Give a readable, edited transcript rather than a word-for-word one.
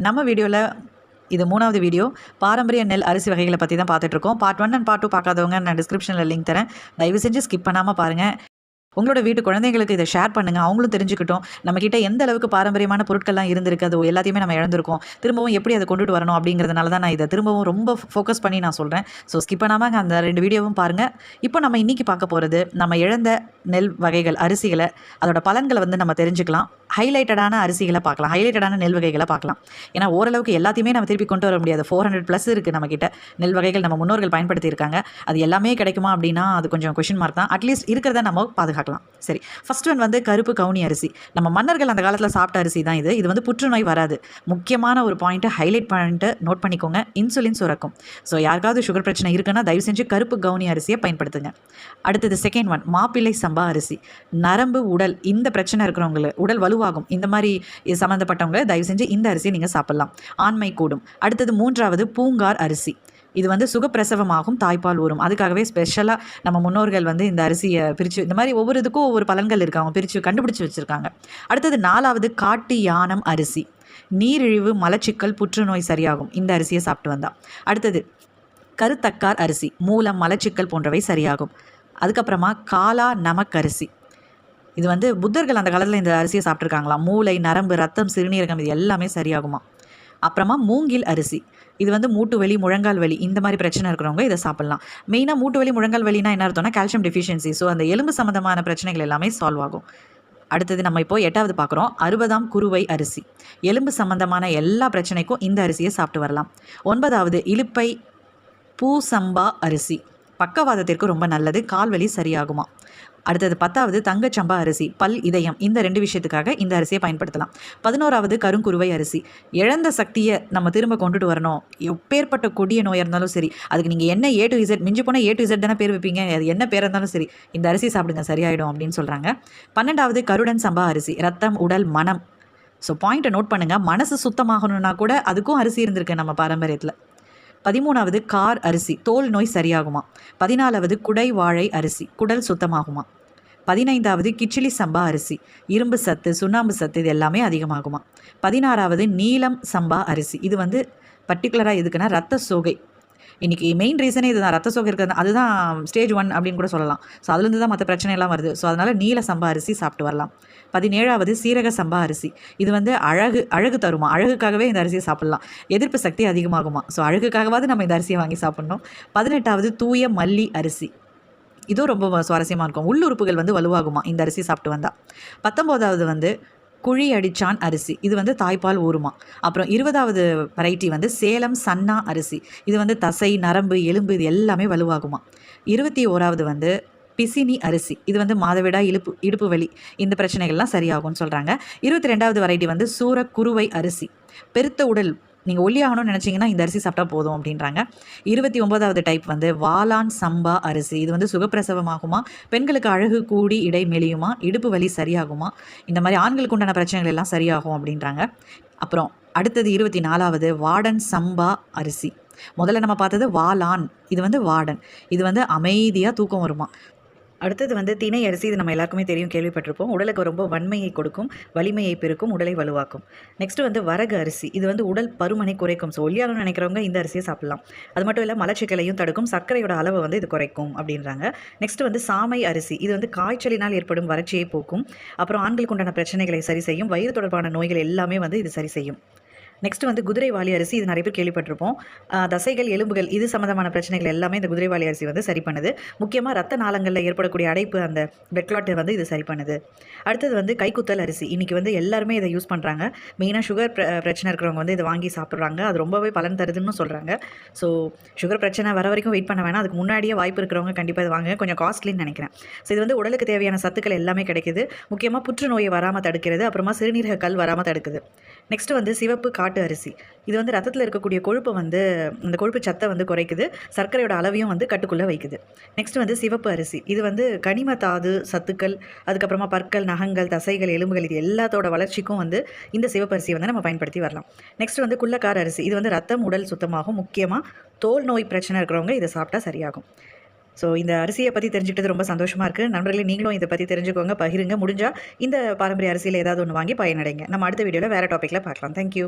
நம்ம வீடியோவில் இது 3வது வீடியோ பாரம்பரிய நெல் அரிசி வகைகளை பற்றி தான் பார்த்துட்ருக்கோம். பார்ட் 1 அண்ட் பார்ட் 2 பார்க்காதவங்க நான் டிஸ்கிரிப்ஷனில் லிங்க் தரேன். தயவு செஞ்சு ஸ்கிப் பண்ணாமல் பாருங்கள். உங்களோட வீட்டு குழந்தைங்களுக்கு இதை ஷேர் பண்ணுங்கள். அவங்களும் தெரிஞ்சுக்கிட்டோம் நம்மக்கிட்ட எந்த அளவுக்கு பாரம்பரியமான பொருட்கள்லாம் இருந்திருக்கு, அது எல்லாத்தையுமே நம்ம இழந்திருக்கோம். திரும்பவும் எப்படி அதை கொண்டுட்டு வரணும் அப்படிங்கிறதுனால தான் நான் இதை திரும்பவும் ரொம்ப ஃபோக்கஸ் பண்ணி நான் சொல்கிறேன். ஸோ ஸ்கிப் பண்ணாமல் அந்த 2 வீடியோவும் பாருங்கள். இப்போ நம்ம இன்றைக்கி பார்க்க போகிறது நம்ம இழந்த நெல் வகைகள் அரிசிகளை, அதோட பலன்களை நம்ம தெரிஞ்சுக்கலாம். ஹைலைட்டடான அரிசிகளை பார்க்கலாம், ஹைலைட்டடான நெல் வகைகளை பார்க்கலாம். ஏன்னா ஓரளவுக்கு எல்லாத்தையுமே நம்ம திருப்பி கொண்டு வர முடியாது. 400+ இருக்குது நம்மக்கிட்ட நெல் வகைகள், நம்ம முன்னோர்கள் பயன்படுத்தியிருக்காங்க. அது எல்லாமே கிடைக்குமா அப்படின்னா அது கொஞ்சம் கொஷின் மார்க் தான். அட்லீஸ்ட் இருக்கிறத நம்ம பாதுகாக்கலாம். சரி, ஃபர்ஸ்ட் ஒன் கருப்பு கவுனி அரிசி. நம்ம மன்னர்கள் அந்த காலத்தில் சாப்பிட்ட அரிசி தான் இது. இது புற்றுநோய் வராது. முக்கியமான ஒரு பாயிண்ட்டு, ஹைலைட் பாயிண்ட்டு நோட் பண்ணிக்கோங்க. இன்சுலின் சுரக்கும். ஸோ யாருக்காவது சுகர் பிரச்சனை இருக்குன்னா தயவு செஞ்சு கருப்பு கவுனி அரிசியை பயன்படுத்துங்க. அடுத்தது செகண்ட் ஒன் மாப்பிள்ளை சம்பா அரிசி. நரம்பு உடல் இந்த பிரச்சனை இருக்கிறவங்களுக்கு, உடல் வலுவாகும், இந்த மாதிரி சம்மந்தப்பட்டவங்க தயவு செஞ்சு இந்த அரிசியை நீங்கள் சாப்பிட்லாம். ஆண்மை கூடும். அடுத்தது 3வது பூங்கார் அரிசி. இது சுகப்பிரசவமாகும், தாய்ப்பால் ஊறும். அதுக்காகவே ஸ்பெஷலாக நம்ம முன்னோர்கள் இந்த அரிசியை பிரித்து, இந்த மாதிரி ஒவ்வொரு இதுக்கும் ஒவ்வொரு பலன்கள் இருக்காங்க, பிரித்து கண்டுபிடிச்சி வச்சுருக்காங்க. அடுத்தது 4வது காட்டு யானம் அரிசி. நீரிழிவு, மலச்சிக்கல், புற்றுநோய் சரியாகும் இந்த அரிசியை சாப்பிட்டு வந்தா. அடுத்தது கருத்தக்கார் அரிசி. மூலம், மலச்சிக்கல் போன்றவை சரியாகும். அதுக்கப்புறமா காலா நமக் அரிசி. இது புத்தர்கள் அந்த காலத்தில் இந்த அரிசியை சாப்பிட்ருக்காங்களாம். மூளை, நரம்பு, ரத்தம், சிறுநீரகம் இது எல்லாமே சரியாகுமா. அப்புறமா மூங்கில் அரிசி. இது மூட்டு வலி, முழங்கால் வலி இந்த மாதிரி பிரச்சனை இருக்கிறவங்க இதை சாப்பிட்லாம். மெயினாக மூட்டு வலி, முழங்கால் வலினா என்ன அர்த்தம்னா கால்சியம் டெஃபிஷியன்சி. ஸோ அந்த எலும்பு சம்மந்தமான பிரச்சனைகள் எல்லாமே சால்வ் ஆகும். அடுத்தது நம்ம இப்போ 8வது பார்க்குறோம். 60ஆம் குருவை அரிசி. எலும்பு சம்மந்தமான எல்லா பிரச்சனைக்கும் இந்த அரிசியை சாப்பிட்டு வரலாம். 9வது இலுப்பை பூசம்பா அரிசி. பக்கவாதத்திற்கு ரொம்ப நல்லது, கால்வலி சரியாகுமா. அடுத்தது 10வது தங்கச்சம்பா அரிசி. பல், இதயம் இந்த 2 விஷயத்துக்காக இந்த அரிசியை பயன்படுத்தலாம். 11வது கருங்குருவை அரிசி. இழந்த சக்தியை நம்ம திரும்ப கொண்டுட்டு வரணும். எப்பேற்பட்ட கொடிய நோயாக இருந்தாலும் சரி, அதுக்கு நீங்கள் என்ன A to Z, மிஞ்சி போனால் A to Z தானே பேர் வைப்பீங்க, அது என்ன பேர் இருந்தாலும் சரி இந்த அரிசி சாப்பிடுங்க, சரியாயிடும் அப்படின்னு சொல்கிறாங்க. 12வது கருடன் சம்பா அரிசி. ரத்தம், உடல், மனம். ஸோ பாயிண்ட்டை நோட் பண்ணுங்கள். மனசு சுத்தமாகணும்னா கூட அதுக்கும் அரிசி இருந்திருக்கு நம்ம பாரம்பரியத்தில். 13வது கார் அரிசி. தோல் நோய் சரியாகுமா. 14வது குடை வாழை அரிசி. குடல் சுத்தமாகுமா. 15வது கிச்சிலி சம்பா அரிசி. இரும்பு சத்து, சுண்ணாம்பு சத்து இது எல்லாமே அதிகமாகுமா. 16வது நீலம் சம்பா அரிசி. இது பர்டிகுலராக எதுக்குன்னா ரத்த சோகை. இன்றைக்கி மெயின் ரீசனே இதுதான், ரத்த சோகை இருக்கிறது. அதுதான் ஸ்டேஜ் 1 அப்படின்னு கூட சொல்லலாம். ஸோ அதுலேருந்து தான் மற்ற பிரச்சனையெல்லாம் வருது. ஸோ அதனால் நீல சம்பா அரிசி சாப்பிட்டு வரலாம். 17வது சீரக சம்பா அரிசி. இது அழகு தருமா. அழகுக்காகவே இந்த அரிசியை சாப்பிட்லாம். எதிர்ப்பு சக்தி அதிகமாகுமா. ஸோ அழகுக்காகவாது நம்ம இந்த அரிசியை வாங்கி சாப்பிட்ணும். 18வது தூய மல்லி அரிசி. இதுவும் ரொம்ப சுவாரஸ்யமாக இருக்கும். உள்ளுறுப்புகள் வலுவாகுமா இந்த அரிசி சாப்பிட்டு வந்தால். 19வது குழி அடிச்சான் அரிசி. இது தாய்ப்பால் ஊறுமா. அப்புறம் 20வது வெரைட்டி சேலம் சன்னா அரிசி. இது தசை, நரம்பு, எலும்பு இது எல்லாமே வலுவாகுமா. 21வது பிசினி அரிசி. இது மாதவிடா, இடுப்பு வலி இந்த பிரச்சனைகள்லாம் சரியாகும்னு சொல்கிறாங்க. 22வது வெரைட்டி சூர குருவை அரிசி. பெருத்த உடல், நீங்கள் ஒல்லியாகணும்னு நினச்சிங்கன்னா இந்த அரிசி சாப்பிட்டா போதும் அப்படின்றாங்க. 29வது டைப் வாலான் சம்பா அரிசி. இது சுகப்பிரசவமாகுமா. பெண்களுக்கு அழகு கூடி இடை மெலியுமா. இடுப்பு வலி சரியாகுமா. இந்த மாதிரி ஆண்களுக்கு உண்டான பிரச்சனைகள் எல்லாம் சரியாகும் அப்படின்றாங்க. அப்புறம் அடுத்தது 24வது வாடன் சம்பா அரிசி. முதல்ல நம்ம பார்த்தது வாலான், இது வாடன். இது அமைதியாக தூக்கம் வருமா. அடுத்தது திணை அரிசி. இது நம்ம எல்லாருக்குமே தெரியும், கேள்விப்பட்டிருப்போம். உடலுக்கு ரொம்ப வன்மையை கொடுக்கும், வலிமையை பெருக்கும், உடலை வலுவாக்கும். நெக்ஸ்ட் வரகு அரிசி. இது உடல் பருமனை குறைக்கும். ஸோ ஒல்லியாகணும்னு நினைக்கிறவங்க இந்த அரிசியை சாப்பிடலாம். அது மட்டும் இல்லை, மலச்சிக்கலையும் தடுக்கும், சர்க்கரையோட அளவை இது குறைக்கும் அப்படின்றாங்க. நெக்ஸ்ட் சாமை அரிசி. இது காய்ச்சலினால் ஏற்படும் வறட்சியை போக்கும். அப்புறம் ஆண்களுக்கு உண்டான பிரச்சனைகளை சரி செய்யும். வயிறு தொடர்பான நோய்கள் எல்லாமே இது சரி செய்யும். நெக்ஸ்ட் குதிரைவாலி அரிசி. இது நிறைய பேர் கேள்விப்பட்டிருப்போம். தசைகள், எலும்புகள் இது சம்மந்தமான பிரச்சனைகள் எல்லாமே இந்த குதிரைவாலி அரிசி சரி பண்ணுது. முக்கியமாக ரத்த நாளங்களில் ஏற்படக்கூடிய அடைப்பு, அந்த பிளட் கிளாட் இது சரி பண்ணுது. அடுத்தது கைக்குத்தல் அரிசி. இன்றைக்கி எல்லாருமே இதை யூஸ் பண்ணுறாங்க. மெயினாக சுகர் பிரச்சனை இருக்கிறவங்க இதை வாங்கி சாப்பிட்றாங்க. அது ரொம்பவே பலன் தருதுன்னு சொல்கிறாங்க. ஸோ சுகர் பிரச்சனை வர வரைக்கும் வெயிட் பண்ண வேணாம். அதுக்கு முன்னாடியே வாய்ப்பு இருக்கிறவங்க கண்டிப்பாக இது வாங்க. கொஞ்சம் காஸ்ட்லின்னு நினைக்கிறேன். ஸோ இது உடலுக்கு தேவையான சத்துக்கள் எல்லாமே கிடைக்குது. முக்கியமாக புற்றுநோயை வராமல் தடுக்கிறது. அப்புறமா சிறுநீரக கல் வராமல் தடுக்குது. நெக்ஸ்ட் சிவப்பு காட்டு அரிசி. இது ரத்தத்தில் இருக்கக்கூடிய கொழுப்பை அந்த கொழுப்பு சத்தை குறைக்குது. சர்க்கரையோட அளவையும் கட்டுக்குள்ளே வைக்குது. நெக்ஸ்ட் சிவப்பு அரிசி. இது கனிம தாது சத்துக்கள், அதுக்கப்புறமா பற்கள், நகங்கள், தசைகள், எலும்புகள் இது எல்லாத்தோட வளர்ச்சிக்கும் இந்த சிவப்பு அரிசியை நம்ம பயன்படுத்தி வரலாம். நெக்ஸ்ட் குள்ளக்கார அரிசி. இது ரத்தம், உடல் சுத்தமாகும். முக்கியமாக தோல் நோய் பிரச்சனை இருக்கிறவங்க இதை சாப்பிட்டா சரியாகும். ஸோ இந்த அரிசியை பற்றி தெரிஞ்சுக்கிட்டது ரொம்ப சந்தோஷமாக இருக்குது. நண்பர்களே, நீங்களும் இதை பற்றி தெரிஞ்சுக்கோங்க, பகிருங்க. முடிஞ்சால் இந்த பாரம்பரிய அரிசியில் ஏதாவது ஒன்று வாங்கி பயனடைங்க. நம்ம அடுத்த வீடியோவில் வேறு டாப்பிக்கில் பார்க்கலாம். தேங்க்யூ.